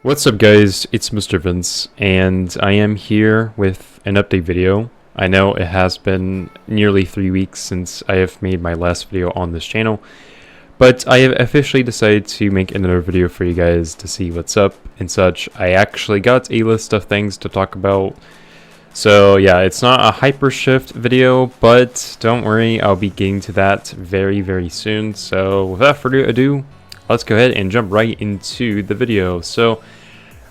What's up guys, it's Mr. Vince, and I am here with an update video. I know it has been nearly 3 weeks since I have made my last video on this channel, but I have officially decided to make another video for you guys to see what's up and such. I actually got a list of things to talk about, so yeah, it's not a hypershift video, but don't worry, I'll be getting to that very soon. So without further ado, let's go ahead and jump right into the video. So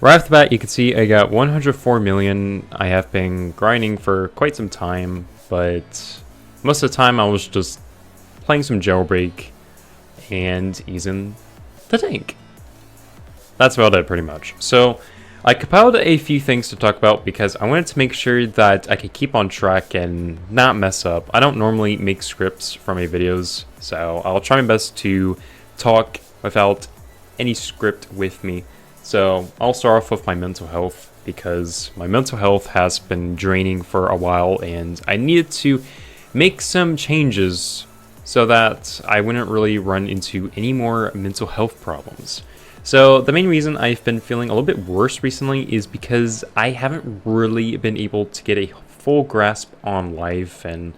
right off the bat, you can see I got 104 million. I have been grinding for quite some time, but most of the time I was just playing some Jailbreak and easing the tank. That's about it pretty much. So I compiled a few things to talk about because I wanted to make sure that I could keep on track and not mess up. I don't normally make scripts for my videos, so I'll try my best to talk without any script with me. So I'll start off with my mental health because my mental health has been draining for a while and I needed to make some changes so that I wouldn't really run into any more mental health problems. So the main reason I've been feeling a little bit worse recently is because I haven't really been able to get a full grasp on life, and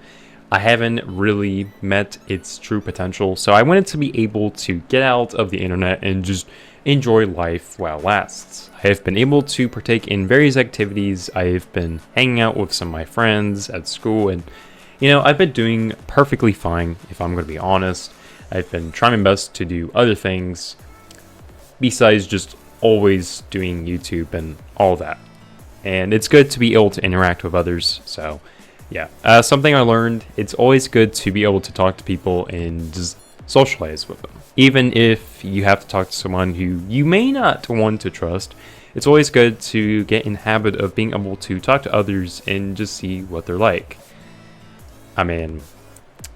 I haven't really met its true potential. So I wanted to be able to get out of the internet and just enjoy life while it lasts. I have been able to partake in various activities. I've been hanging out with some of my friends at school, and you know, I've been doing perfectly fine, if I'm going to be honest. I've been trying my best to do other things besides just always doing YouTube and all that. And it's good to be able to interact with others. So yeah, something I learned, it's always good to be able to talk to people and just socialize with them. Even if you have to talk to someone who you may not want to trust, it's always good to get in the habit of being able to talk to others and just see what they're like. I mean,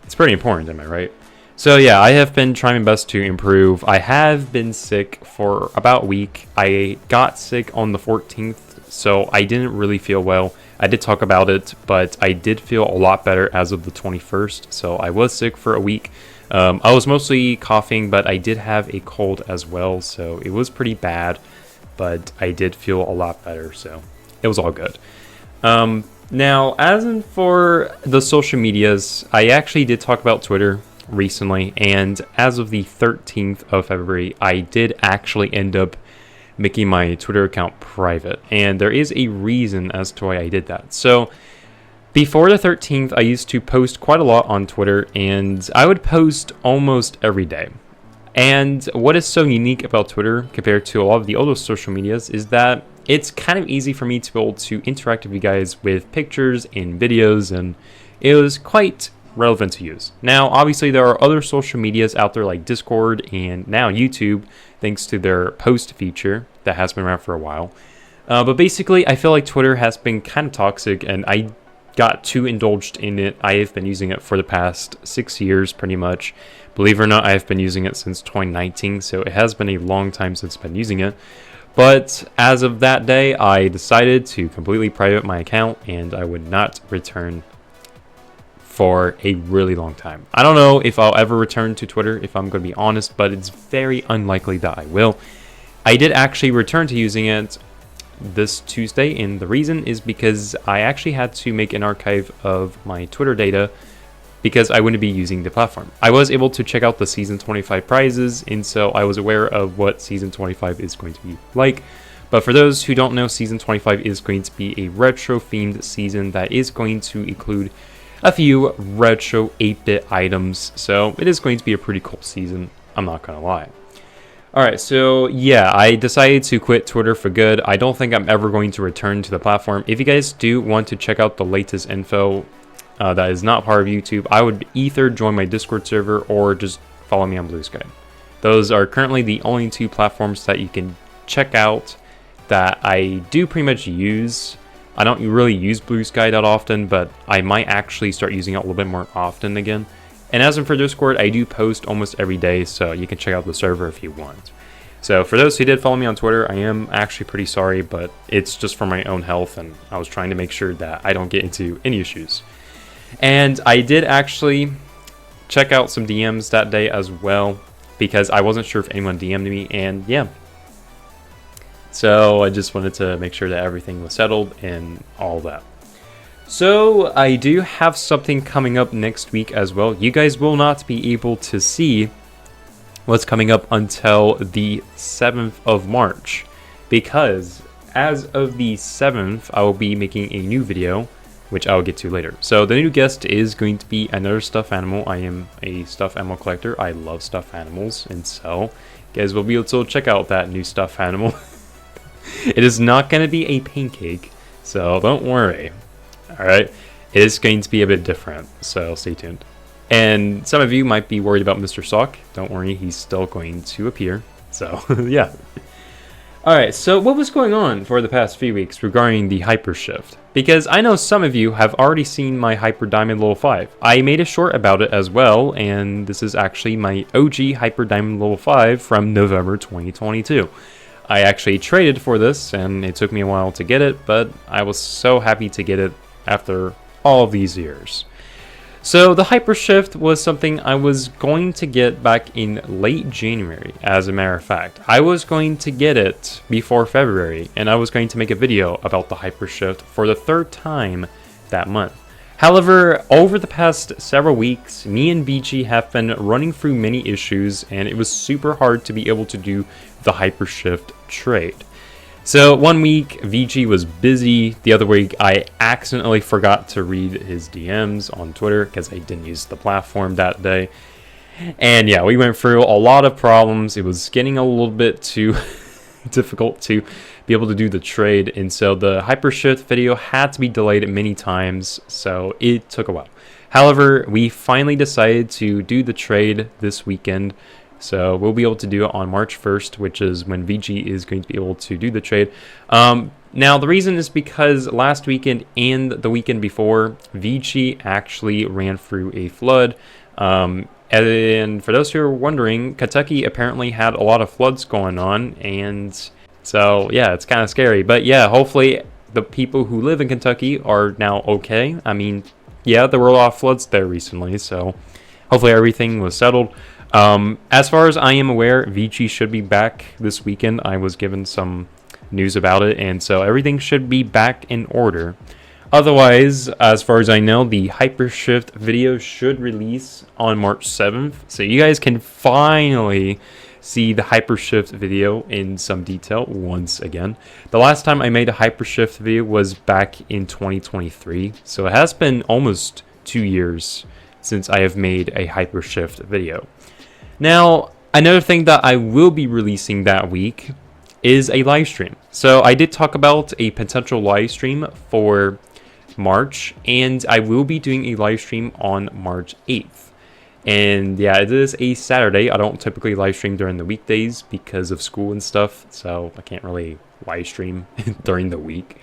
it's pretty important, am I right? So yeah, I have been trying my best to improve. I have been sick for about a week. I got sick on the 14th, so I didn't really feel well. I did talk about it, but I did feel a lot better as of the 21st, so I was sick for a week. I was mostly coughing, but I did have a cold as well, so it was pretty bad, but I did feel a lot better, so it was all good. Now, as in for the social medias, I actually did talk about Twitter recently, and as of the 13th of February, I did actually end up making my Twitter account private, and there is a reason as to why I did that. So before the 13th, I used to post quite a lot on Twitter, and I would post almost every day. And what is so unique about Twitter compared to a lot of the other social medias is that it's kind of easy for me to be able to interact with you guys with pictures and videos, and it was quite relevant to use. Now, obviously, there are other social medias out there like Discord and now YouTube, thanks to their post feature that has been around for a while. But basically, I feel like Twitter has been kind of toxic, and I got too indulged in it. I have been using it for the past 6 years, pretty much. Believe it or not, I have been using it since 2019, so it has been a long time since I've been using it. But as of that day, I decided to completely private my account, and I would not return for a really long time. I don't know if I'll ever return to Twitter, if I'm going to be honest, but it's very unlikely that I will. I did actually return to using it this Tuesday, and the reason is because I actually had to make an archive of my Twitter data because I wouldn't be using the platform. I was able to check out the Season 25 prizes, and so I was aware of what Season 25 is going to be like. But for those who don't know, Season 25 is going to be a retro-themed season that is going to include a few retro 8-bit items, so it is going to be a pretty cool season, I'm not gonna lie. Alright, so yeah, I decided to quit Twitter for good. I don't think I'm ever going to return to the platform. If you guys do want to check out the latest info that is not part of YouTube, I would either join my Discord server or just follow me on Blue Sky. Those are currently the only two platforms that you can check out that I do pretty much use. I don't really use Blue Sky that often, but I might actually start using it a little bit more often again. And as for Discord, I do post almost every day, so you can check out the server if you want. So for those who did follow me on Twitter, I am actually pretty sorry, but it's just for my own health, and I was trying to make sure that I don't get into any issues. And I did actually check out some DMs that day as well, because I wasn't sure if anyone DM'd me, and yeah. So I just wanted to make sure that everything was settled and all that. So I do have something coming up next week as well. You guys will not be able to see what's coming up until the 7th of March, because as of the 7th, I will be making a new video, which I will get to later. So the new guest is going to be another stuffed animal. I am a stuffed animal collector. I love stuffed animals, and so you guys will be able to check out that new stuffed animal. It is not going to be a pancake, so don't worry. Alright, it is going to be a bit different, so stay tuned. And some of you might be worried about Mr. Sock. Don't worry, he's still going to appear. So, yeah. Alright, so what was going on for the past few weeks regarding the Hyper Shift? Because I know some of you have already seen my Hyper Diamond Level 5. I made a short about it as well, and this is actually my OG Hyper Diamond Level 5 from November 2022. I actually traded for this, and it took me a while to get it, but I was so happy to get it after all of these years. So the Hyper Shift was something I was going to get back in late January, as a matter of fact. I was going to get it before February, and I was going to make a video about the Hyper Shift for the 3rd time that month. However, over the past several weeks, me and VG have been running through many issues, and it was super hard to be able to do the Hyper Shift trade. So one week, VG was busy. The other week, I accidentally forgot to read his DMs on Twitter because I didn't use the platform that day. And yeah, we went through a lot of problems. It was getting a little bit too difficult to be able to do the trade, and so the Hyper Shift video had to be delayed many times, so it took a while. However, we finally decided to do the trade this weekend, so we'll be able to do it on March 1st, which is when VG is going to be able to do the trade. Now, the reason is because last weekend and the weekend before, VG actually ran through a flood. And for those who are wondering, Kentucky apparently had a lot of floods going on, and so yeah, it's kind of scary. But yeah, hopefully the people who live in Kentucky are now okay. I mean, yeah, there were a lot of floods there recently, so hopefully everything was settled. As far as I am aware, VG should be back this weekend. I was given some news about it, and so everything should be back in order. Otherwise, as far as I know, the Hyper Shift video should release on March 7th, so you guys can finally see the Hyper Shift video in some detail once again. The last time I made a Hyper Shift video was back in 2023, so it has been almost 2 years since I have made a Hyper Shift video. Now, another thing that I will be releasing that week is a live stream. So I did talk about a potential live stream for March, and I will be doing a live stream on March 8th. And yeah, it is a Saturday. I don't typically live stream during the weekdays because of school and stuff, so I can't really live stream during the week.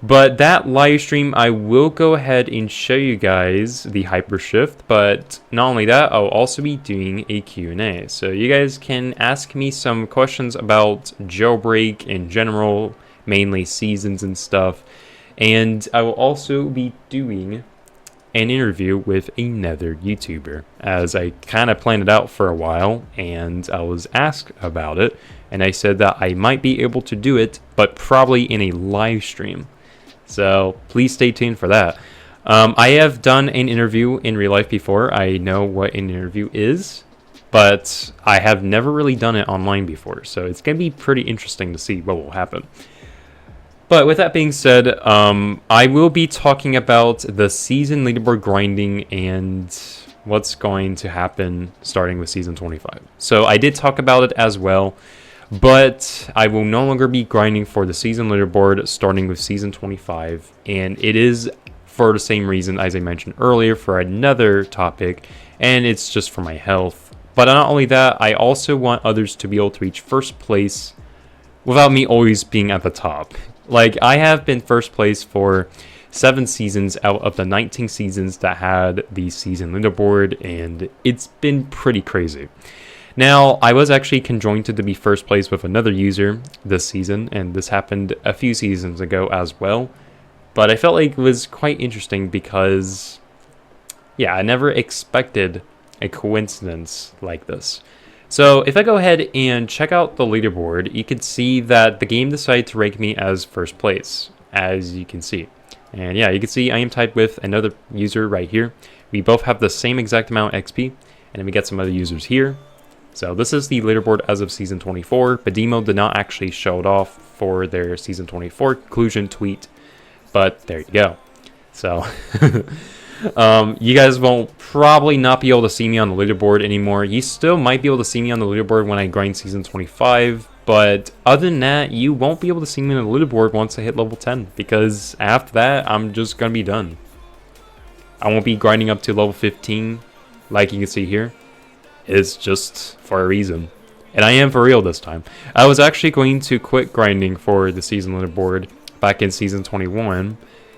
But that live stream, I will go ahead and show you guys the Hyper Shift, but not only that, I'll also be doing a Q&A. So you guys can ask me some questions about Jailbreak in general, mainly seasons and stuff. And I will also be doing an interview with another YouTuber, as I kind of planned it out for a while, and I was asked about it, and I said that I might be able to do it, but probably in a live stream. So please stay tuned for that. I have done an interview in real life before. I know what an interview is, but I have never really done it online before. So it's going to be pretty interesting to see what will happen. But with that being said, I will be talking about the season leaderboard grinding and what's going to happen starting with season 25. So I did talk about it as well. But I will no longer be grinding for the season leaderboard starting with season 25, and it is for the same reason as I mentioned earlier for another topic, and it's just for my health. But not only that, I also want others to be able to reach first place without me always being at the top. Like, I have been first place for 7 seasons out of the 19 seasons that had the season leaderboard, and it's been pretty crazy. Now, I was actually conjoined to be first place with another user this season, and this happened a few seasons ago as well. But I felt like it was quite interesting because, yeah, I never expected a coincidence like this. So if I go ahead and check out the leaderboard, you can see that the game decided to rank me as first place, as you can see. And yeah, you can see I am tied with another user right here. We both have the same exact amount of XP, and then we get some other users here. So this is the leaderboard as of Season 24. Badimo did not actually show it off for their Season 24 conclusion tweet, but there you go. So you guys won't probably not be able to see me on the leaderboard anymore. You still might be able to see me on the leaderboard when I grind Season 25, but other than that, you won't be able to see me on the leaderboard once I hit level 10, because after that, I'm just going to be done. I won't be grinding up to level 15, like you can see here. It's just for a reason. And I am for real this time. I was actually going to quit grinding for the season leaderboard back in Season 21,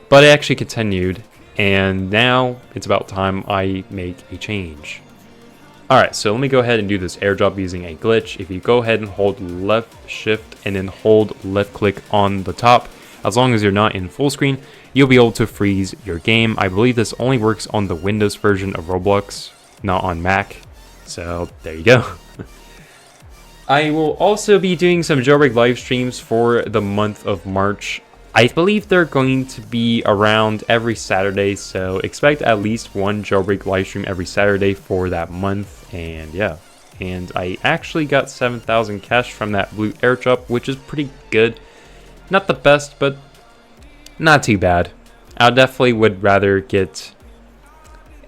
but I actually continued, and now it's about time I make a change. Alright, so let me go ahead and do this airdrop using a glitch. If you go ahead and hold left shift and then hold left click on the top, as long as you're not in full screen, you'll be able to freeze your game. I believe this only works on the Windows version of Roblox, not on Mac. So there you go. I will also be doing some jailbreak live streams for the month of March. I believe they're going to be around every Saturday, so expect at least one jailbreak live stream every Saturday for that month. And yeah, and I actually got 7,000 cash from that blue airdrop, which is pretty good. Not the best, but not too bad. I definitely would rather get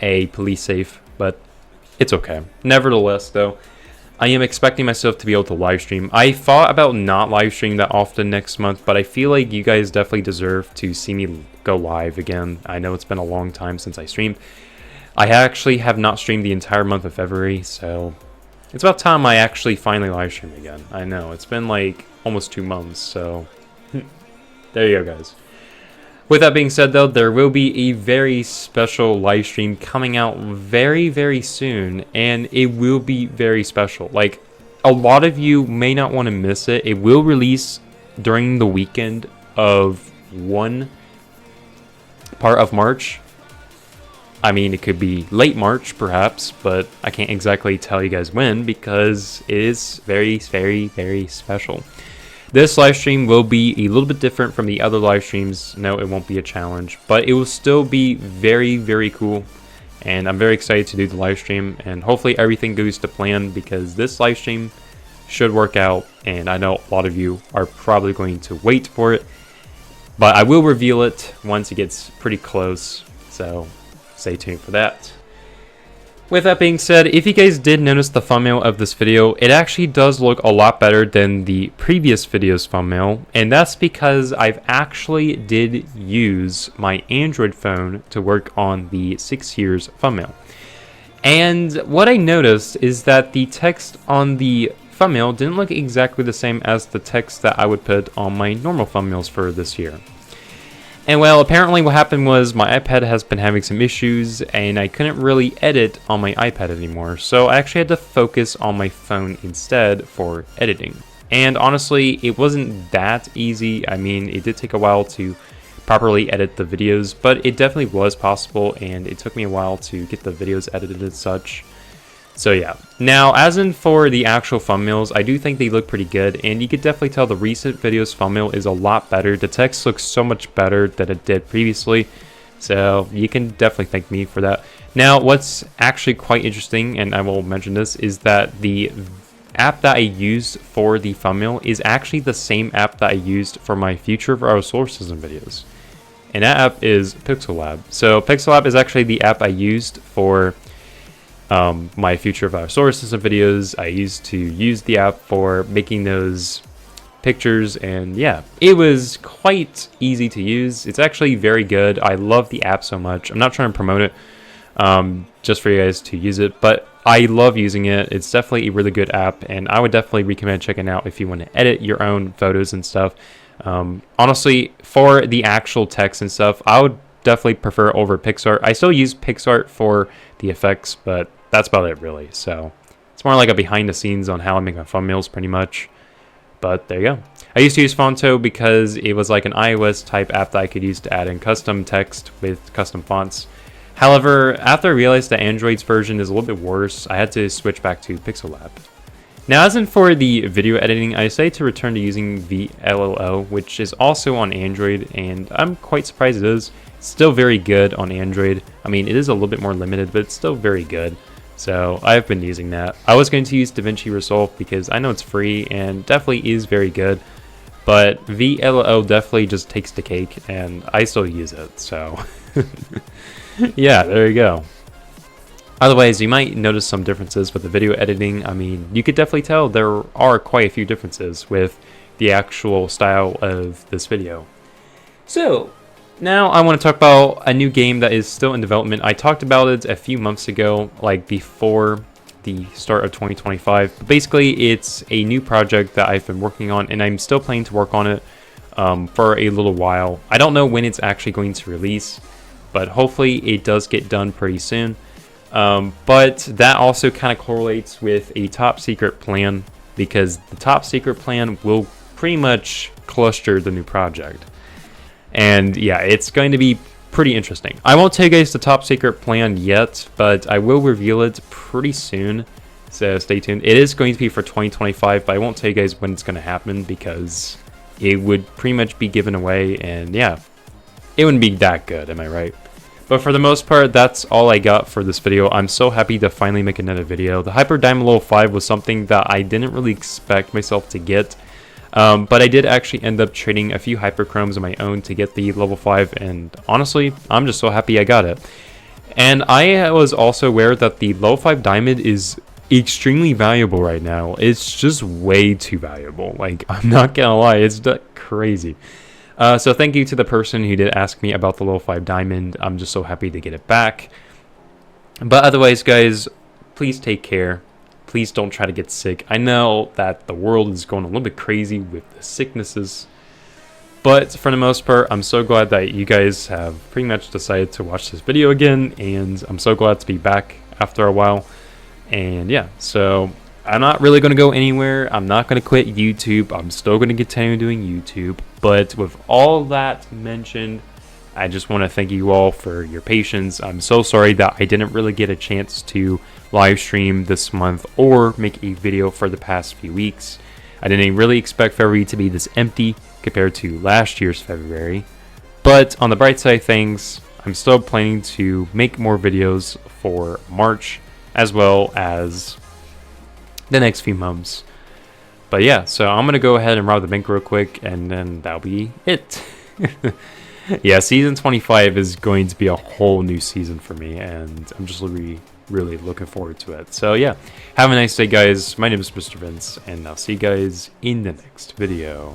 a police safe, but it's okay. Nevertheless, though, I am expecting myself to be able to live stream. I thought about not live streaming that often next month, but I feel like you guys definitely deserve to see me go live again. I know it's been a long time since I streamed. I actually have not streamed the entire month of February, so it's about time I actually finally live stream again. I know, it's been like almost 2 months, so there you go, guys. With that being said, though, there will be a very special live stream coming out very, very soon, and it will be very special. Like, a lot of you may not want to miss it. It will release during the weekend of one part of March. I mean, it could be late March, perhaps, but I can't exactly tell you guys when, because it is very, very, very special. This live stream will be a little bit different from the other live streams. No, it won't be a challenge, but it will still be very, very cool. And I'm very excited to do the live stream, and hopefully everything goes to plan, because this live stream should work out. And I know a lot of you are probably going to wait for it, but I will reveal it once it gets pretty close. So stay tuned for that. With that being said, if you guys did notice the thumbnail of this video, it actually does look a lot better than the previous video's thumbnail, and that's because I've actually did use my Android phone to work on the 6 years thumbnail. And what I noticed is that the text on the thumbnail didn't look exactly the same as the text that I would put on my normal thumbnails for this year. And well, apparently what happened was my iPad has been having some issues, and I couldn't really edit on my iPad anymore, so I actually had to focus on my phone instead for editing. And honestly, it wasn't that easy. I mean, it did take a while to properly edit the videos, but it definitely was possible, and it took me a while to get the videos edited and such. So yeah, now as in for the actual thumbnails, I do think they look pretty good, and you could definitely tell the recent video's thumbnail is a lot better. The text looks so much better than it did previously, so you can definitely thank me for that. Now what's actually quite interesting, and I will mention this, is that the app that I used for the thumbnail is actually the same app that I used for my Future of our Solar System videos, and that app is Pixel Lab. So Pixel Lab is actually the app I used for my Future of our Solar System videos. I used to use the app for making those pictures, and yeah, it was quite easy to use. It's actually very good. I love the app so much. I'm not trying to promote it just for you guys to use it, but I love using it. It's definitely a really good app, and I would definitely recommend checking it out if you want to edit your own photos and stuff. Honestly, for the actual text and stuff, I would definitely prefer over PicsArt. I still use PicsArt for the effects, but that's about it really. So it's more like a behind the scenes on how I make my thumbnails pretty much. But there you go. I used to use Fonto because it was like an iOS type app that I could use to add in custom text with custom fonts. However, after I realized the Android's version is a little bit worse, I had to switch back to Pixel Lab. Now, as in for the video editing, I decided to return to using VLLO, which is also on Android, and I'm quite surprised it is. It's still very good on Android. I mean, it is a little bit more limited, but it's still very good. So I've been using that. I was going to use DaVinci Resolve because I know it's free and definitely is very good, but VLLO definitely just takes the cake, and I still use it. So yeah, there you go. Otherwise, you might notice some differences with the video editing. I mean, you could definitely tell there are quite a few differences with the actual style of this video. So, now I want to talk about a new game that is still in development. I talked about it a few months ago, like before the start of 2025. But basically, it's a new project that I've been working on, and I'm still planning to work on it for a little while. I don't know when it's actually going to release, but hopefully it does get done pretty soon. But that also kind of correlates with a top secret plan, because the top secret plan will pretty much cluster the new project. And yeah, it's going to be pretty interesting. I won't tell you guys the top secret plan yet, but I will reveal it pretty soon. So stay tuned. It is going to be for 2025, but I won't tell you guys when it's going to happen because it would pretty much be given away. And yeah, it wouldn't be that good, am I right? But for the most part, that's all I got for this video. I'm so happy to finally make another video. The Hyper Diamond Level 5 was something that I didn't really expect myself to get. But I did actually end up trading a few Hyperchromes of my own to get the level 5. And honestly, I'm just so happy I got it. And I was also aware that the level 5 Diamond is extremely valuable right now. It's just way too valuable. Like, I'm not gonna lie, it's crazy. So thank you to the person who did ask me about the level 5 diamond. I'm just so happy to get it back. But otherwise, guys, please take care. Please don't try to get sick. I know that the world is going a little bit crazy with the sicknesses. But for the most part, I'm so glad that you guys have pretty much decided to watch this video again. And I'm so glad to be back after a while. And yeah, so I'm not really going to go anywhere. I'm not going to quit YouTube. I'm still going to continue doing YouTube. But with all that mentioned, I just want to thank you all for your patience. I'm so sorry that I didn't really get a chance to live stream this month or make a video for the past few weeks. I didn't really expect February to be this empty compared to last year's February. But on the bright side of things, I'm still planning to make more videos for March as well as the next few months. But yeah, so I'm gonna go ahead and rob the bank real quick, and then that'll be it. Yeah, season 25 is going to be a whole new season for me, and I'm just really looking forward to it. So yeah, have a nice day, guys. My name is Mr. Vince, and I'll see you guys in the next video.